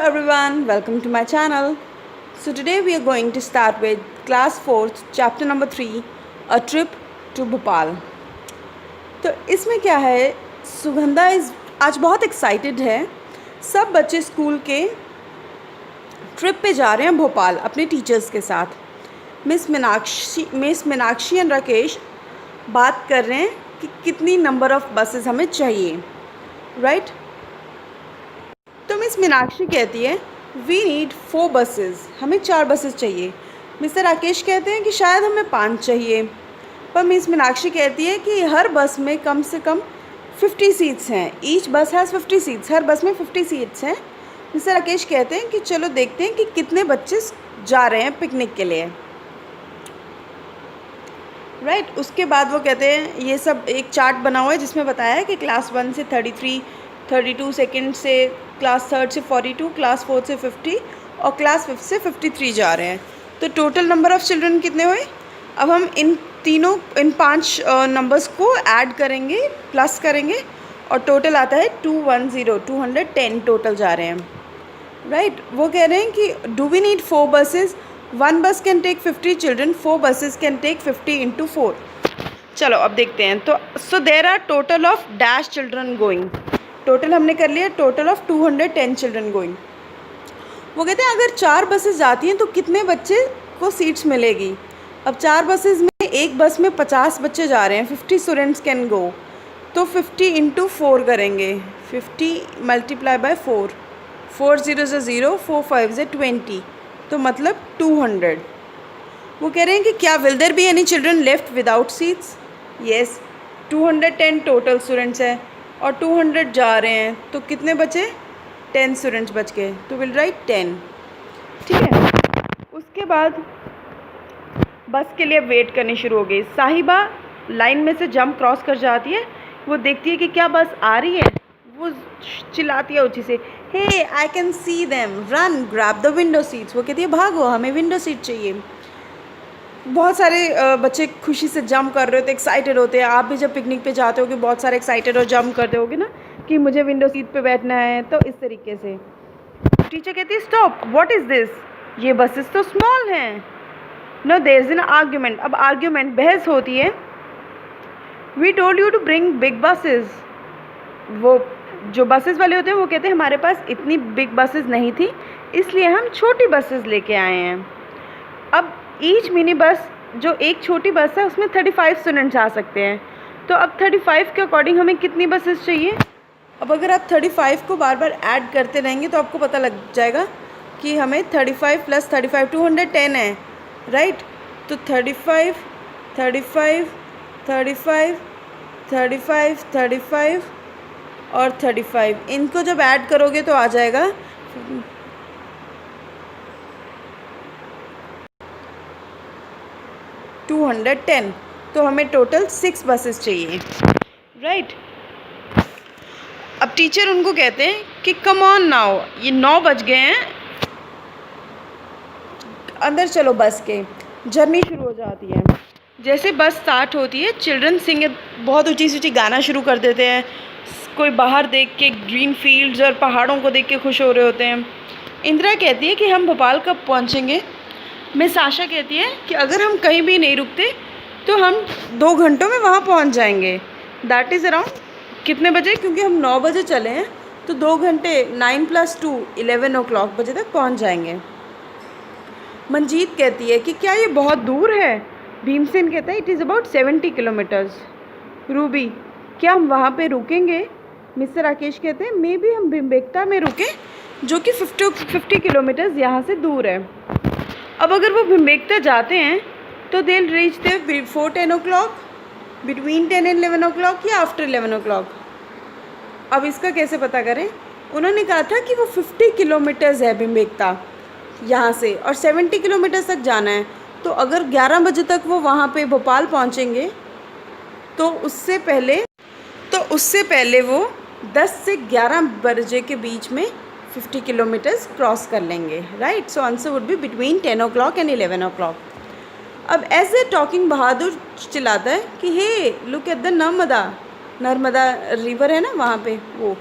everyone, welcome to my channel. So today we are going to start with class 4th chapter number 3, a trip to Bhopal. तो इसमें क्या है, सुगंधा आज बहुत excited है. सब बच्चे स्कूल के ट्रिप पे जा रहे हैं भोपाल अपने टीचर्स के साथ. मिस मीनाक्षी एंड राकेश बात कर रहे हैं कि कितनी नंबर ऑफ़ बसेस हमें चाहिए, राइट? तो मिस मीनाक्षी कहती है वी नीड 4 बसेस, हमें 4 बसेस चाहिए. मिस्टर राकेश कहते हैं कि शायद हमें 5 चाहिए. पर मिस मीनाक्षी कहती है कि हर बस में कम से कम 50 सीट्स हैं. ईच बस हैज़ 50 सीट्स, हर बस में 50 सीट्स हैं. मिस्टर राकेश कहते हैं कि चलो देखते हैं कि कितने बच्चे जा रहे हैं पिकनिक के लिए, राइट? उसके बाद वो कहते हैं ये सब एक चार्ट बना हुआ है जिसमें बताया है कि क्लास 1 से 32 सेकेंड से क्लास 3 से 42, क्लास 4 से 50 और क्लास 5 से 53 जा रहे हैं. तो टोटल नंबर ऑफ़ चिल्ड्रन कितने हुए? अब हम इन 5 नंबर्स को ऐड करेंगे, प्लस करेंगे और टोटल आता है 210 टोटल जा रहे हैं, राइट? वो कह रहे हैं कि do we need 4 buses? 1 bus can take 50 children, 4 buses can take 50 into 4. चलो अब देखते हैं. तो so there are total of dash children going. Total हमने कर लिया, टोटल ऑफ 210 चिल्ड्रन गोइंग. वो कहते हैं अगर 4 बसेस जाती हैं तो कितने बच्चे को सीट्स मिलेगी? अब 4 बसेस में एक बस में 50 बच्चे जा रहे हैं, 50 स्टूडेंट्स कैन गो. तो 50 इंटू 4 करेंगे, 50 मल्टीप्लाई बाय 4, 4 0 से 0, 4 5 से 20, तो मतलब 200. वो कह रहे हैं कि क्या will there be any children left without seats? Yes, 210 total students हैं और 200 जा रहे हैं, तो कितने बचे? 10 स्टूडेंट्स बच गए. तो विल राइट 10. ठीक है. उसके बाद बस के लिए वेट करनी शुरू हो गई. साहिबा लाइन में से जंप क्रॉस कर जाती है. वो देखती है कि क्या बस आ रही है. वो चिल्लाती है ऊँची से, hey I can see them, run grab the window seats. वो कहती है भागो, हमें विंडो सीट चाहिए. बहुत सारे बच्चे खुशी से जंप कर रहे होते, एक्साइटेड होते हैं. आप भी जब पिकनिक पे जाते हो कि बहुत सारे एक्साइटेड और जंप करते होगे ना कि मुझे विंडो सीट पे बैठना है. तो इस तरीके से टीचर कहती है स्टॉप, व्हाट इज़ दिस? ये बसेस तो स्मॉल हैं. No there is an argument. अब आर्ग्यूमेंट, बहस होती है. We told you to bring big buses. वो जो बसेस वाले होते हैं वो कहते हैं हमारे पास इतनी बिग बसेस नहीं थी, इसलिए हम छोटी बसेस लेके आए हैं. अब ईच मिनी बस, जो एक छोटी बस है उसमें 35 स्टूडेंट्स आ सकते हैं. तो अब 35 के अकॉर्डिंग हमें कितनी बसेस चाहिए? अब अगर आप 35 को बार बार ऐड करते रहेंगे तो आपको पता लग जाएगा कि हमें 35 प्लस 35 210 है, राइट? तो 35 35 35 35 35 और 35, इनको जब ऐड करोगे तो आ जाएगा 210. तो हमें टोटल 6 बसेस चाहिए, राइट? अब टीचर उनको कहते हैं कि कम ऑन नाउ, ये 9 बज गए हैं, अंदर चलो. बस के जर्नी शुरू हो जाती है. जैसे बस स्टार्ट होती है, चिल्ड्रन सिंग बहुत ऊँची ऊँची गाना शुरू कर देते हैं. कोई बाहर देख के ग्रीन फील्ड्स और पहाड़ों को देख के खुश हो रहे होते हैं. इंदिरा कहती है कि हम भोपाल कब पहुंचेंगे? मिस आशा कहती है कि अगर हम कहीं भी नहीं रुकते तो हम 2 घंटों में वहाँ पहुंच जाएंगे. दैट इज़ अराउंड कितने बजे? क्योंकि हम 9 बजे चले हैं तो 2 घंटे, 9 + 2 11 o'clock बजे तक पहुँच जाएंगे. मंजीत कहती है कि क्या ये बहुत दूर है? भीमसेन कहता है it is about 70 kilometres. Ruby, क्या हम वहाँ पे रुकेंगे? मिस्टर राकेश कहते हैं मे बी हम भिम्बेटका में रुकें जो कि 50 किलोमीटर्स यहाँ से दूर है. अब अगर वो भिम्बेटका जाते हैं तो they will reach there before 10 o'clock, between 10 and 11 o'clock या आफ्टर 11 o'clock. अब इसका कैसे पता करें? उन्होंने कहा था कि वो 50 किलोमीटर्स है भिम्बेटका यहाँ से और 70 किलोमीटर्स तक जाना है. तो अगर 11 बजे तक वो वहाँ पे भोपाल पहुँचेंगे तो उससे पहले वो 10 से 11 बजे के बीच में 50 किलोमीटर्स क्रॉस कर लेंगे, right? So answer would be between 10 o'clock and 11 o'clock. अब ऐसे टॉकिंग बहादुर चिल्लाता है कि hey look at the Narmada river है ना वहाँ पे. वो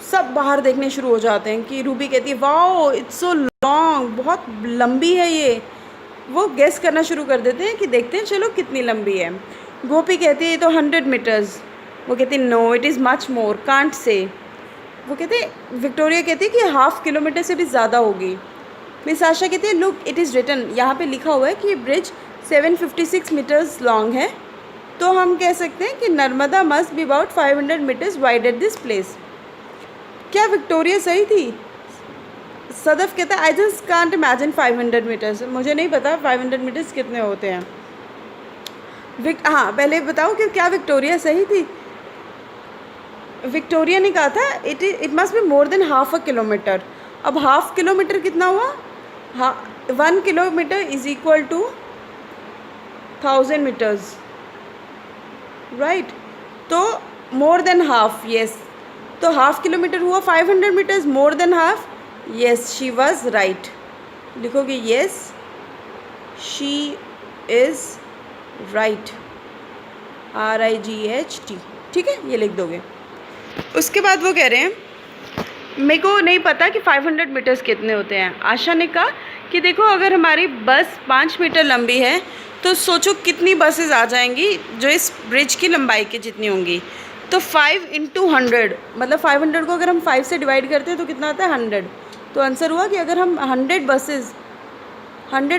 सब बाहर देखने शुरू हो जाते हैं कि रूबी कहती है वाओ इट्स सो लॉन्ग, बहुत लंबी है ये। वो गेस करना शुरू कर देते हैं कि देखते हैं चलो कितनी लंबी है। गोपी कहती है ये तो 100 मीटर्स। वो कहती है no it is much more, can't say. वो कहते विक्टोरिया कहती है कि 1/2 किलोमीटर से भी ज़्यादा होगी। मिस आशा कहती है लुक इट इज़ रिटन, यहाँ पे लिखा हुआ है कि ब्रिज 756 मीटर्स लॉन्ग है, तो हम कह सकते हैं कि Narmada must be about 500 metres wide at this place. क्या विक्टोरिया सही थी? सदफ कहता है I just can't imagine 500 metres, मुझे नहीं पता 500 मीटर्स कितने होते हैं। हाँ पहले बताओ कि क्या विक्टोरिया सही थी? विक्टोरिया ने कहा था it must be more than 1/2 kilometre. अब 1/2 किलोमीटर कितना हुआ? हाँ 1 kilometre is equal to 1000 metres, right. तो मोर देन हाफ, यस। तो 1/2 किलोमीटर हुआ 500 metres, more than half, yes she was right. लिखोगे yes she is right, RIGHT, ठीक है, ये लिख दोगे। उसके बाद वो कह रहे हैं मेरे को नहीं पता कि 500 मीटर्स कितने होते हैं। आशा ने कहा कि देखो अगर हमारी बस 5 मीटर लंबी है तो सोचो कितनी बसेस आ जाएंगी जो इस ब्रिज की लंबाई की जितनी होंगी। तो 5 × 100, मतलब 500 को अगर हम 5 से डिवाइड करते हैं तो कितना आता है 100। तो आंसर हुआ कि अगर हम 100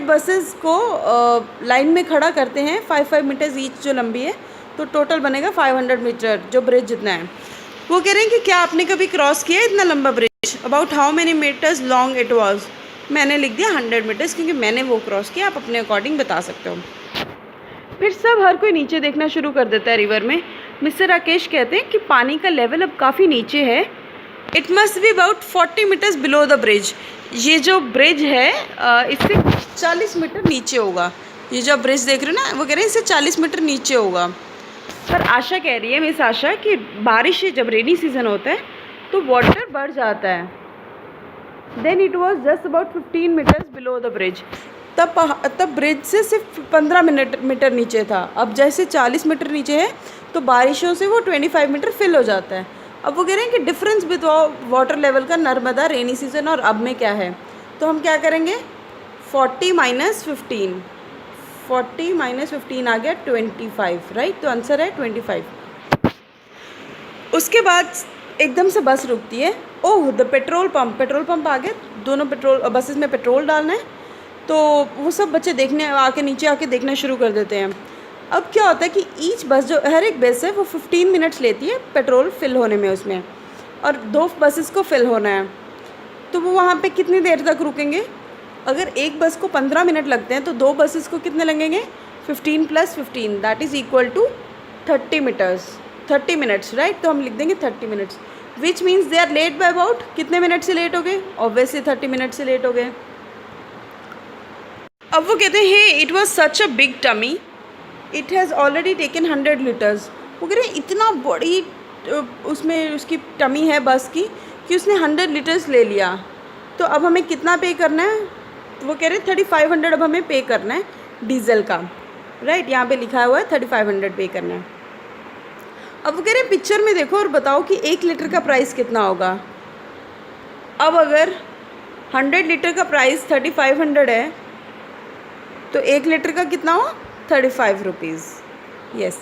बसेस को लाइन में खड़ा करते हैं 5-5 मीटर्स ईच जो लंबी है, तो टोटल बनेगा 500 मीटर जो ब्रिज जितना है। वो कह रहे हैं कि क्या आपने कभी क्रॉस किया इतना लंबा bridge? About how many metres long it was. मैंने लिख दिया 100 मीटर्स क्योंकि मैंने वो क्रॉस किया, आप अपने अकॉर्डिंग बता सकते हो। फिर सब हर कोई नीचे देखना शुरू कर देता है रिवर में। मिस्टर राकेश कहते हैं कि पानी का लेवल अब काफ़ी नीचे है। It must be about 40 metres below the bridge. ये जो ब्रिज है इससे 40 मीटर नीचे होगा। ये जो ब्रिज देख रहे हो ना, वो कह रहे हैं इससे 40 मीटर नीचे होगा। पर आशा कह रही है, मिस आशा, कि बारिश जब रेनी सीज़न होता है तो वाटर बढ़ जाता है। Then it was just about 15 metres below the bridge. तब ब्रिज से सिर्फ 15 मीटर नीचे था। अब जैसे 40 मीटर नीचे है तो बारिशों से वो 25 मीटर फिल हो जाता है। अब वो कह रहे हैं कि डिफरेंस विद वाटर लेवल का नर्मदा रेनी सीज़न और अब में क्या है। तो हम क्या करेंगे 40 - 15, 40 - 15 आ गया 25, राइट। तो आंसर है 25। उसके बाद एकदम से बस रुकती है। ओह द पेट्रोल पंप आ गया। दोनों बसेस में पेट्रोल डालना है, तो वो सब बच्चे नीचे आके देखना शुरू कर देते हैं। अब क्या होता है कि ईच बस जो हर एक बस है वो 15 मिनट्स लेती है पेट्रोल फिल होने में उसमें, और 2 बसेस को फिल होना है। तो वो वहाँ पे कितनी देर तक रुकेंगे? अगर एक बस को 15 मिनट लगते हैं तो 2 बसेस को कितने लगेंगे? 15 + 15 that is equal to 30 minutes, right. तो हम लिख देंगे 30 minutes, which means they are late by about कितने मिनट से लेट हो गए? ऑब्वियसली 30 मिनट से लेट हो गए। अब वो कहते हैं hey it was such a big tummy, it has already taken 100 litres. वो कह रहे हैं इतना बड़ी उसमें उसकी टमी है बस की कि उसने 100 लीटर्स ले लिया। तो अब हमें कितना पे करना है? वो कह रहे हैं 3500 अब हमें पे करना है डीजल का, राइट। यहाँ पे लिखा हुआ है 3500 पे करना है। अब वो कह रहे हैं पिक्चर में देखो और बताओ कि 1 लीटर का प्राइस कितना होगा। अब अगर 100 लीटर का प्राइस 3500 है तो 1 लीटर का कितना हो? 35 रुपीज़, यस।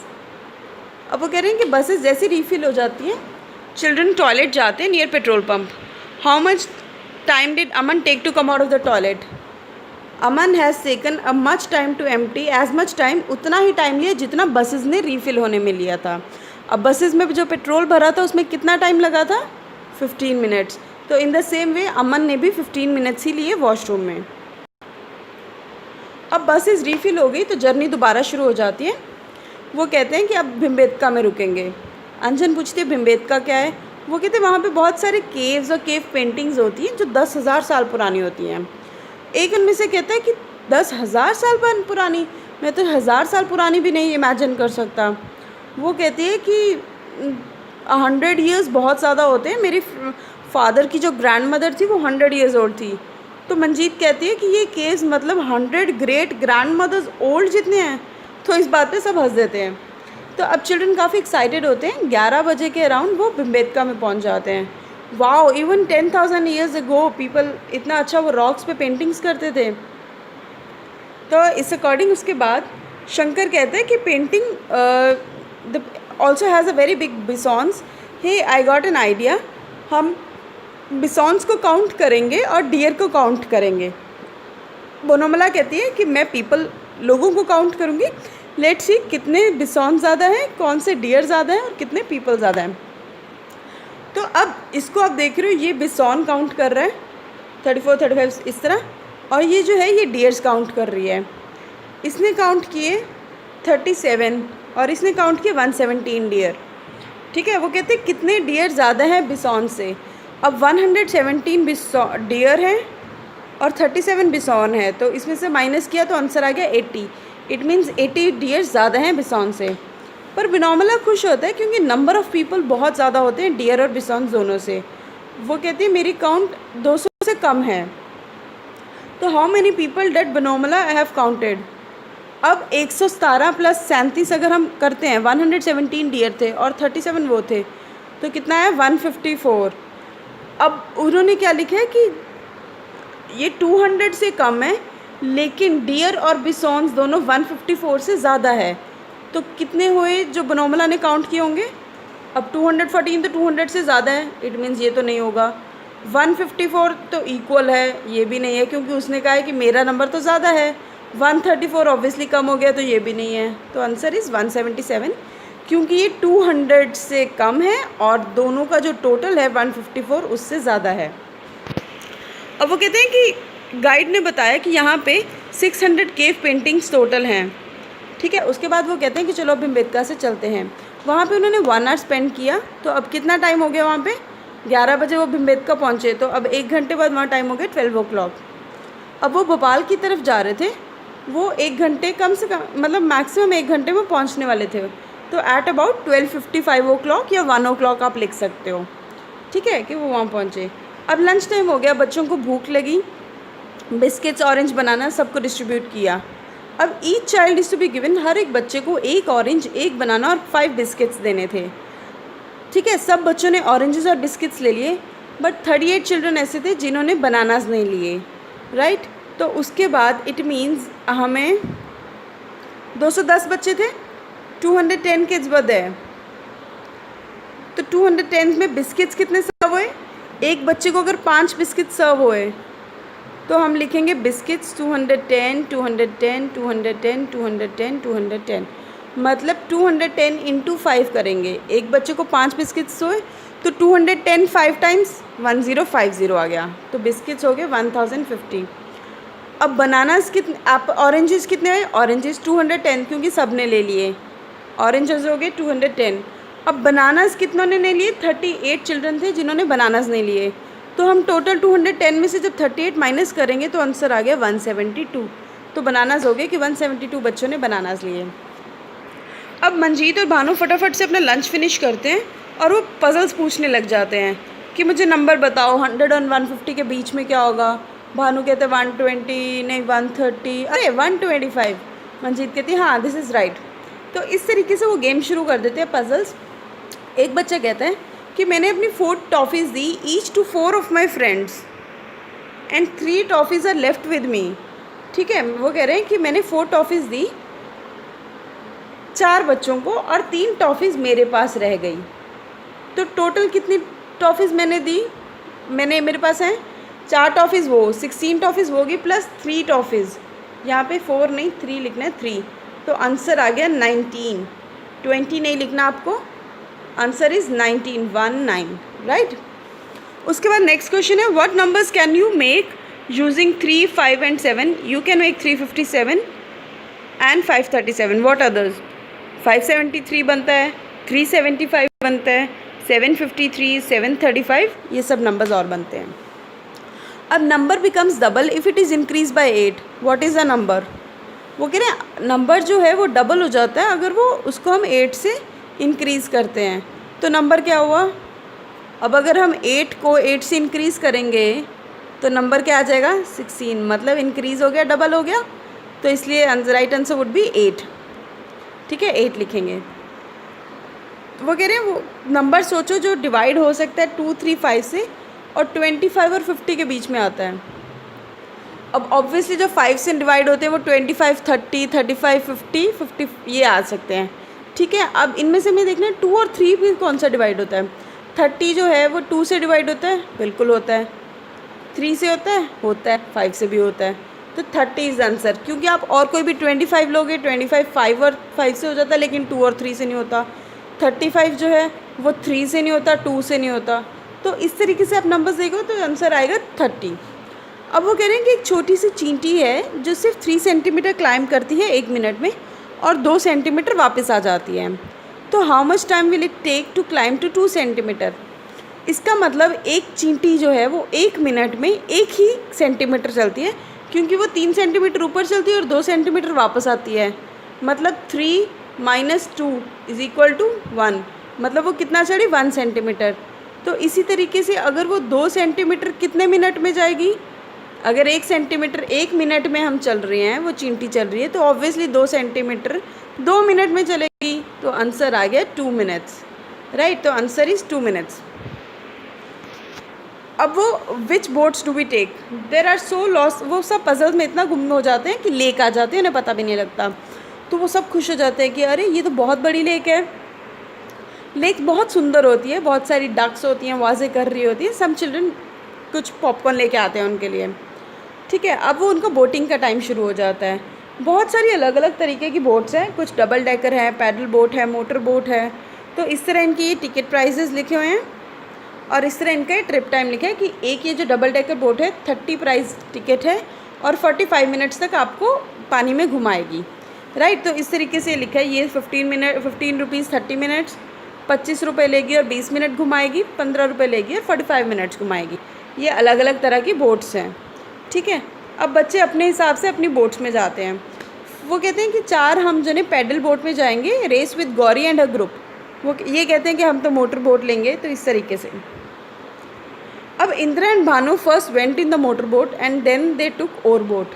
अब वो कह रहे हैं कि बसेस जैसे रिफ़िल हो जाती हैं, चिल्ड्रन टॉयलेट जाते हैं near petrol pump. How much time did Aman take to come out of the toilet? Aman has taken a much time to empty, as much time, उतना ही टाइम लिया जितना बसेस ने रीफ़िल होने में लिया था। अब बसेस में जो पेट्रोल भरा था उसमें कितना टाइम लगा था? 15 मिनट्स। तो इन द सेम वे अमन ने भी 15 मिनट्स ही लिए वॉशरूम में। अब बसेस रीफ़िल हो गई तो जर्नी दोबारा शुरू हो जाती है। वो कहते हैं कि अब भिम्बेटका में रुकेंगे। अंजन पूछती है भिम्बेटका क्या है? वो कहते हैं वहाँ पे बहुत सारे केव्स और केव पेंटिंग्स होती हैं जो 10,000 साल पुरानी होती हैं। एक उनमें से कहता है कि 10,000 साल पुरानी, मैं तो 1000 साल पुरानी भी नहीं इमेजिन कर सकता। वो कहती है कि 100 ईयर्स बहुत ज़्यादा होते हैं। मेरी फादर की जो ग्रैंड मदर थी वो 100 ईयर्स ओल्ड थी। तो मंजीत कहती है कि ये केव्स मतलब 100 ग्रेट ग्रैंड मदर्स ओल्ड जितने हैं। तो इस बात पे सब हंस देते हैं। तो अब चिल्ड्रन काफ़ी एक्साइटेड होते हैं। 11 बजे के अराउंड वो भिम्बेटका में पहुंच जाते हैं। Wow, even 10,000 years ago people इतना अच्छा वो रॉक्स पे पेंटिंग्स करते थे। तो इस अकॉर्डिंग उसके बाद शंकर कहते हैं कि painting the also has a very big bisons. Hey I got an idea, हम बिसॉन्स को काउंट करेंगे और डियर को काउंट करेंगे। बोनोमला कहती है कि मैं पीपल लोगों को काउंट करूँगी, लेट्स सी कितने बिसॉन्स ज़्यादा हैं, कौन से डियर ज़्यादा हैं और कितने पीपल ज़्यादा हैं। तो अब इसको आप देख रहे हो, ये बिसॉन काउंट कर रहा है 34 35 इस तरह, और ये जो है ये डियर्स काउंट कर रही है। इसने काउंट किए 37 और इसने काउंट किए 117 डियर। ठीक है, वो कहते हैं कितने डियर ज़्यादा हैं बिसॉन से। अब 117 डियर हैं और 37 बिसॉन है, तो इसमें से माइनस किया तो आंसर आ गया 80। इट मीन्स 80 डियर्स ज़्यादा हैं बिसॉन से। पर बिनोमिला खुश होता है क्योंकि नंबर ऑफ़ पीपल बहुत ज़्यादा होते हैं डियर और बिसॉन दोनों से। वो कहती है मेरी काउंट 200 से कम है। तो हाउ मैनी पीपल डेट बिनोमिला आई हैव काउंटेड। अब 117 प्लस 37 अगर हम करते हैं, 117 डियर थे और 37 वो थे, तो कितना है 154। अब उन्होंने क्या लिखा है कि ये 200 से कम है लेकिन डियर और बिसॉन्स दोनों 154 से ज़्यादा है। तो कितने हुए जो बिनोमिला ने काउंट किए होंगे। अब 214 तो 200 से ज़्यादा है, इट मीन्स ये तो नहीं होगा। 154 तो इक्वल है, ये भी नहीं है क्योंकि उसने कहा है कि मेरा नंबर तो ज़्यादा है। 134 ऑब्वियसली कम हो गया, तो ये भी नहीं है। तो आंसर इज़ 177 क्योंकि ये 200 से कम है और दोनों का जो टोटल है 154 उससे ज़्यादा है। अब वो कहते हैं कि गाइड ने बताया कि यहाँ पे 600 केव पेंटिंग्स टोटल हैं। ठीक है, उसके बाद वो कहते हैं कि चलो अब भीमबेटका से चलते हैं। वहाँ पे उन्होंने 1 आवर स्पेंड किया। तो अब कितना टाइम हो गया वहाँ पे, 11 बजे वो भीमबेटका पहुँचे, तो अब 1 घंटे बाद वहाँ टाइम हो गया 12 o'clock। अब वो भोपाल की तरफ जा रहे थे, वो 1 घंटे कम से कम मतलब मैक्सिमम 1 घंटे में पहुँचने वाले थे। तो एट अबाउट 12:55 o'clock या 1 o'clock आप लिख सकते हो। ठीक है, कि वो वहाँ पहुँचे। अब लंच टाइम हो गया, बच्चों को भूख लगी, बिस्किट्स ऑरेंज बनाना सबको डिस्ट्रीब्यूट किया। अब each child is to be given, हर एक बच्चे को 1 ऑरेंज 1 बनाना और 5 बिस्किट्स देने थे। ठीक है, सब बच्चों ने ऑरेंजेस और बिस्किट्स ले लिए, बट 38 चिल्ड्रन ऐसे थे जिन्होंने बनानास नहीं लिए, राइट। तो उसके बाद इट मीन्स हमें 210 बच्चे थे, 210 किड्स बदे। तो 210 में बिस्किट्स कितने सर्व हुए, एक बच्चे को अगर 5 बिस्किट सर्व हुए तो हम लिखेंगे बिस्किट्स 210 210 210 210 210, मतलब 210 इंटू 5 करेंगे। एक बच्चे को 5 बिस्किट्स हुए तो 210 5 टाइम्स 1050 आ गया, तो बिस्किट्स हो गए 1050। अब बनानास कितने, आप ऑरेंजेस कितने हुए, ऑरेंजेस 210 क्योंकि सब ने ले लिए, ऑरेंजेस हो गए 210। अब बनानास कितनों ने नहीं लिए, 38 चिल्ड्रन थे जिन्होंने बनानास नहीं लिए। तो हम टोटल 210 में से जब 38 माइनस करेंगे तो आंसर आ गया 172। तो बनानास हो गए कि 172 बच्चों ने बनानास लिए। अब मंजीत और भानु फटाफट से अपना लंच फिनिश करते हैं और वो पजल्स पूछने लग जाते हैं कि मुझे नंबर बताओ 100 और 150 के बीच में क्या होगा। भानु कहते हैं 120, नहीं 130, अरे 125। मंजीत कहती है हाँ दिस इज़ राइट। तो इस तरीके से वो गेम शुरू कर देते हैं पजल्स। एक बच्चा कहता है कि मैंने अपनी 4 टॉफ़ीज़ दी each to 4 of my friends and 3 toffees are left with me. ठीक है, वो कह रहे हैं कि मैंने 4 टॉफ़ीज़ दी 4 बच्चों को और 3 टॉफ़ीज़ मेरे पास रह गई। तो टोटल कितनी टॉफ़ीज़ मैंने दी, मेरे पास हैं 4 टॉफ़ीज़, वो 16 टॉफ़ीज़ होगी प्लस 3 टॉफ़ीज़, यहाँ पे 4 नहीं 3 लिखना है 3। तो आंसर आ गया 19, 20 नहीं लिखना आपको, आंसर इज़ 19, राइट। उसके बाद नेक्स्ट क्वेश्चन है what numbers can you make using 3, 5 and 7। You can make 357 and 537। What others, 573 बनता है, 375 बनता है, 753, 735, ये सब नंबर्स और बनते हैं। अब number becomes double if it is increase by 8। What is a number, वो कह रहे हैं नंबर जो है वो डबल हो जाता है अगर वो उसको हम 8 से इंक्रीज़ करते हैं। तो नंबर क्या हुआ, अब अगर हम 8 को 8 से इंक्रीज़ करेंगे तो नंबर क्या आ जाएगा 16, मतलब इंक्रीज़ हो गया, डबल हो गया। तो इसलिए राइट आंसर वुड बी 8। ठीक है, 8 लिखेंगे। वो कह रहे हैं वो नंबर सोचो जो डिवाइड हो सकता है 2, 3, 5 से और 25 और 50 के बीच में आता है। अब ऑब्वियसली जो 5 से डिवाइड होते हैं वो 25, 30, 35, 50, 50 ये आ सकते हैं। ठीक है, अब इनमें से हमें देखना है 2 और 3 भी कौन सा डिवाइड होता है। 30 जो है वो 2 से डिवाइड होता है, बिल्कुल होता है। 3 से होता है 5 से भी होता है। तो 30 इज़ आंसर, क्योंकि आप और कोई भी 25 लोगे, 25 5 और 5 से हो जाता है, लेकिन 2 और 3 से नहीं होता। 35 जो है वो 3 से नहीं होता, 2 से नहीं होता। तो इस तरीके से आप नंबर्स देखो तो आंसर आएगा 30। अब वो कह रहे हैं कि एक छोटी सी चींटी है जो सिर्फ 3 सेंटीमीटर क्लाइंब करती है 1 मिनट में और 2 सेंटीमीटर वापस आ जाती है। तो how much time will it take to climb to 2 centimetre. इसका मतलब एक चींटी जो है वो 1 मिनट में 1 ही सेंटीमीटर चलती है, क्योंकि वो 3 सेंटीमीटर ऊपर चलती है और 2 सेंटीमीटर वापस आती है। मतलब 3 - 2 = 1, मतलब वो कितना चढ़ी 1 सेंटीमीटर। तो इसी तरीके से अगर वो 2 सेंटीमीटर कितने मिनट में जाएगी, अगर 1 सेंटीमीटर 1 मिनट में हम चल रहे हैं, वो चींटी चल रही है, तो ऑब्वियसली 2 सेंटीमीटर 2 मिनट में चलेगी। तो आंसर आ गया 2 मिनट्स, राइट। तो आंसर इज़ 2 मिनट्स। अब वो which boats do we take, there are so loss, वो सब पजल में इतना गुम हो जाते हैं कि लेक आ जाते हैं, उन्हें पता भी नहीं लगता। तो वो सब खुश हो जाते हैं कि अरे ये तो बहुत बड़ी लेक है। लेक बहुत सुंदर होती है, बहुत सारी डक्स होती हैं, आवाज़ें कर रही होती है। सम चिल्ड्रन कुछ पॉपकॉर्न लेके आते हैं उनके लिए। ठीक है, अब वो उनका बोटिंग का टाइम शुरू हो जाता है। बहुत सारी अलग अलग तरीके की बोट्स हैं, कुछ डबल डेकर है, पैडल बोट है, मोटर बोट है। तो इस तरह इनकी ये टिकट प्राइसेस लिखे हुए हैं और इस तरह इनका ट्रिप टाइम लिखा है कि एक ये जो डबल डेकर बोट है 30 प्राइस टिकट है और 45 मिनट्स तक आपको पानी में घुमाएगी, राइट। तो इस तरीके से लिखा है ये 15 रुपीज़ 30 मिनट्स, 25 रुपये लेगी और 20 मिनट घुमाएगी, 15 रुपये लेगी और 45 मिनट्स घुमाएगी। ये अलग अलग तरह की बोट्स हैं। ठीक है, अब बच्चे अपने हिसाब से अपनी बोट्स में जाते हैं। वो कहते हैं कि 4 हम जो है पैडल बोट में जाएंगे, race with Gauri and her group. वो ये कहते हैं कि हम तो मोटर बोट लेंगे। तो इस तरीके से अब Indira and Bhanu first went in the motor boat and then they took other boat.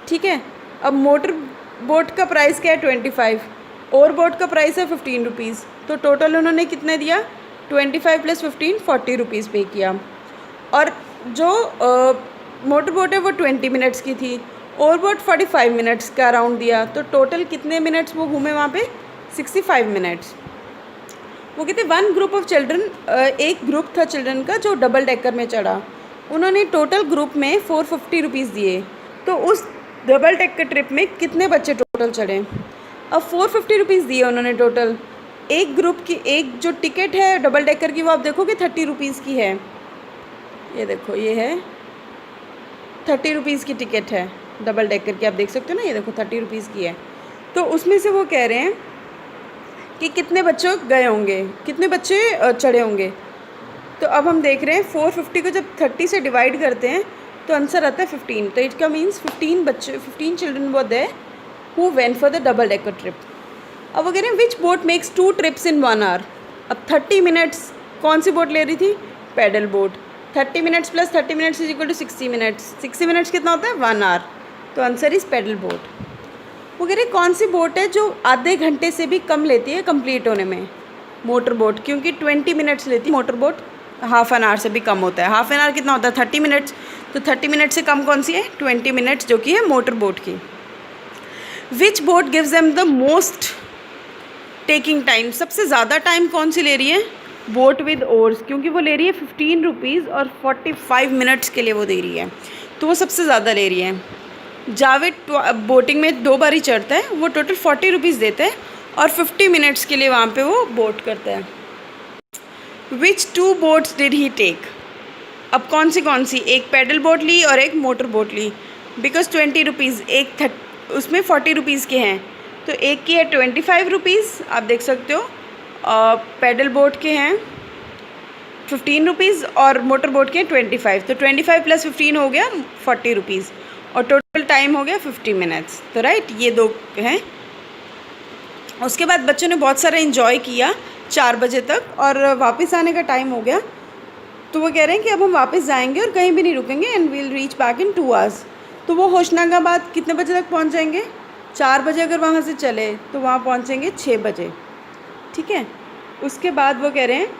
ठीक है, अब मोटर बोट का प्राइस क्या है 25, ओर बोट का प्राइस है 15 रुपीज़। तो टोटल उन्होंने कितने दिया 25 + 15 40 रुपीज़ पे किया। और जो मोटर बोट है वो 20 मिनट्स की थी, ओवर बोट 45 मिनट्स का अराउंड दिया। तो टोटल कितने मिनट्स वो घूमे वहाँ पे 65 मिनट्स। वो कहते वन ग्रुप ऑफ चिल्ड्रन, एक ग्रुप था चिल्ड्रन का जो डबल डेकर में चढ़ा। उन्होंने टोटल ग्रुप में 450 रुपीज़ दिए। तो उस डबल डेकर ट्रिप में कितने बच्चे टोटल चढ़े। अब 450 रुपीज़ दिए उन्होंने टोटल। एक ग्रुप की एक जो टिकट है डबल डेकर की वो आप देखोगे 30 रुपीज़ की है। ये देखो ये है 30 रुपीज़ की टिकट है डबल डेकर की, आप देख सकते हो ना, ये देखो 30 रुपीज़ की है। तो उसमें से वो कह रहे हैं कि कितने बच्चे गए होंगे, कितने बच्चे चढ़े होंगे। तो अब हम देख रहे हैं 450 को जब 30 से डिवाइड करते हैं तो आंसर आता है 15। तो इट का means 15 children were there who went for the double decker trip. अब वो कह रहे हैं which boat makes 2 trips in 1 hour. अब 30 मिनट्स कौन सी बोट ले रही थी, paddle boat. 30 minutes + 30 minutes = 60 minutes. 60 minutes कितना होता है 1 आवर। तो आंसर इज़ पैडल बोट। वो कह रहे कौन सी बोट है जो आधे घंटे से भी कम लेती है कंप्लीट होने में, मोटर बोट। क्योंकि 20 मिनट्स लेती है motor boat, half an hour से भी कम होता है। हाफ़ एन आवर कितना होता है 30 मिनट्स। तो 30 मिनट से कम कौन सी है 20 मिनट्स, जो कि है मोटर बोट की। Which boat gives them the most taking time, सबसे ज़्यादा टाइम कौन सी ले रही है, बोट विद ओर्स। क्योंकि वो ले रही है 15 रुपीज़ और 45 मिनट्स के लिए वो दे रही है, तो वो सबसे ज़्यादा ले रही है। जावेद बोटिंग में 2 बार ही चढ़ता है, वो टोटल 40 रुपीज़ देता है और 50 मिनट्स के लिए वहाँ पे वो बोट करता है। Which 2 boats did he take. अब कौन सी, एक पैडल बोट ली और एक मोटर बोट ली। बिकॉज 20 रुपीज़, एक उसमें 40 रुपीज़ के हैं। तो एक की है 25 रुपीज़, आप देख सकते हो, पैडल बोट के हैं 15 रुपीज़ और मोटर बोट के हैं 25। तो 25 + 15 हो गया 40 रुपीज़ और टोटल टाइम हो गया 50 मिनट्स। तो राइट, ये 2 हैं। उसके बाद बच्चों ने बहुत सारा इन्जॉय किया 4 बजे तक और वापस आने का टाइम हो गया। तो वो कह रहे हैं कि अब हम वापस जाएंगे और कहीं भी नहीं रुकेंगे and we'll reach back in 2 hours. तो वो होशंगाबाद कितने बजे तक पहुंच जाएंगे, 4 बजे अगर वहाँ से चले तो वहाँ पहुँचेंगे 6 बजे। ठीक है, उसके बाद वो कह रहे हैं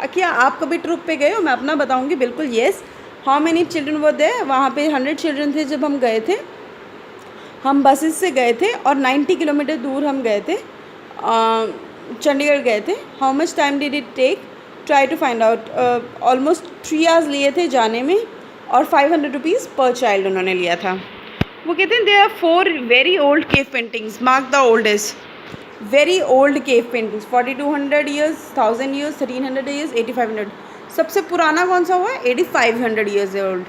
क्या आप कभी ट्रिप पे गए हो? मैं अपना बताऊंगी, बिल्कुल yes. How many children were there? वहाँ पे 100 चिल्ड्रन थे जब हम गए थे। हम बसेस से गए थे और 90 किलोमीटर दूर हम गए थे, चंडीगढ़ गए थे। How much time did it take? Try to find out. Almost 3 hours लिए थे जाने में और 500 रुपीज़ पर चाइल्ड उन्होंने लिया था। वो कहते हैं there are 4 very old cave paintings, mark the oldest. Very old cave paintings, 4200 years, 1000 years, 1300 years, 8500। सबसे पुराना कौन सा हुआ है? 8500 ईयर्स ओल्ड।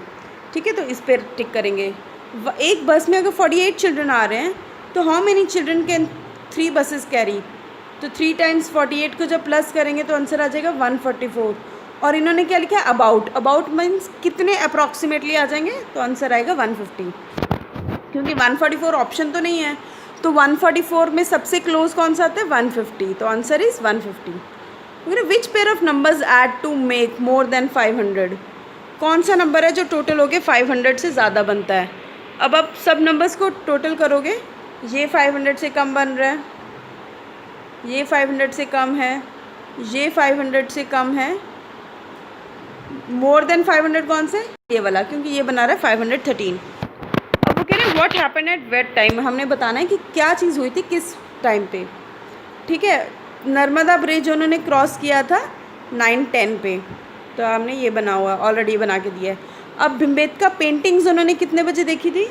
ठीक है, तो इस पर टिक करेंगे। एक बस में अगर 48 चिल्ड्रन आ रहे हैं तो how many children can 3 buses carry? तो 3 टाइम्स 48 को जब प्लस करेंगे तो आंसर आ जाएगा 144। और इन्होंने क्या लिखा है? अबाउट। अबाउट मीन्स कितने अप्रॉक्सीमेटली आ जाएंगे? तो आंसर आएगा 150, क्योंकि 144 ऑप्शन तो नहीं है। तो 144 में सबसे क्लोज कौन सा आता है? 150। तो answer is 150। Which pair of numbers add to make more than 500? कौन सा नंबर है जो टोटल हो के 500 से ज़्यादा बनता है? अब आप सब नंबर्स को टोटल करोगे, ये 500 से कम बन रहा है, ये 500 से कम है, ये 500 से कम है, मोर देन 500 कौन सा है? ये वाला, क्योंकि ये बना रहा है 513। अब वो कह रहे हैं what happened at wait time? हमने बताना है कि क्या चीज़ हुई थी किस टाइम पे। ठीक है, नर्मदा ब्रिज उन्होंने क्रॉस किया था 9:10 पे, तो हमने ये बना हुआ ऑलरेडी बना के दिया है। अब भिम्बेटका पेंटिंग्स उन्होंने कितने बजे देखी थी?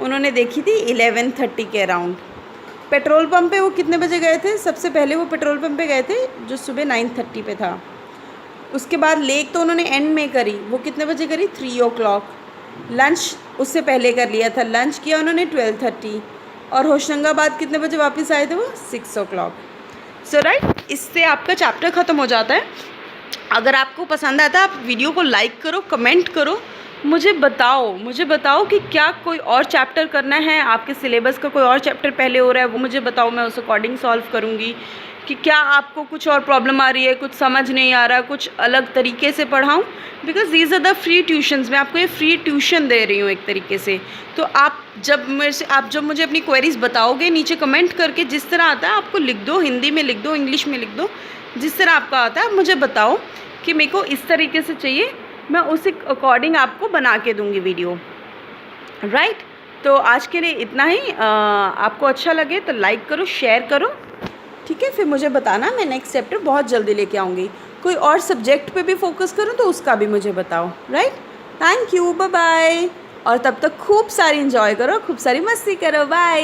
उन्होंने देखी थी 11:30 के अराउंड। पेट्रोल पंप पे वो कितने बजे गए थे? सबसे पहले वो पेट्रोल पंप पे गए थे जो सुबह 9:30 पे था। उसके बाद लेक तो उन्होंने एंड में करी, वो कितने बजे करी? 3 o'clock। लंच उससे पहले कर लिया था, लंच किया उन्होंने 12:30। और होशंगाबाद कितने बजे वापस आए थे वो? 6 o'clock। सो राइट, इससे आपका चैप्टर ख़त्म हो जाता है। अगर आपको पसंद आता है आप वीडियो को लाइक करो, कमेंट करो, मुझे बताओ कि क्या कोई और चैप्टर करना है, आपके सिलेबस का कोई और चैप्टर पहले हो रहा है वो मुझे बताओ, मैं उस अकॉर्डिंग सॉल्व करूँगी। कि क्या आपको कुछ और प्रॉब्लम आ रही है, कुछ समझ नहीं आ रहा, कुछ अलग तरीके से पढ़ाऊँ, because these are the free tuitions. मैं आपको ये फ्री ट्यूशन दे रही हूँ एक तरीके से। तो आप जब मुझे अपनी क्वेरीज बताओगे नीचे कमेंट करके, जिस तरह आता है आपको लिख दो, हिंदी में लिख दो, इंग्लिश में लिख दो, जिस तरह आपका आता है आप मुझे बताओ कि मेरे को इस तरीके से चाहिए, मैं उसी अकॉर्डिंग आपको बना के दूँगी वीडियो। राइट, तो आज के लिए इतना ही। आपको अच्छा लगे तो लाइक करो, शेयर करो। ठीक है, फिर मुझे बताना, मैं नेक्स्ट चैप्टर बहुत जल्दी लेके आऊँगी। कोई और सब्जेक्ट पे भी फोकस करूँ तो उसका भी मुझे बताओ। Right, thank you, bye bye. और तब तक खूब सारी इंजॉय करो, खूब सारी मस्ती करो। बाय।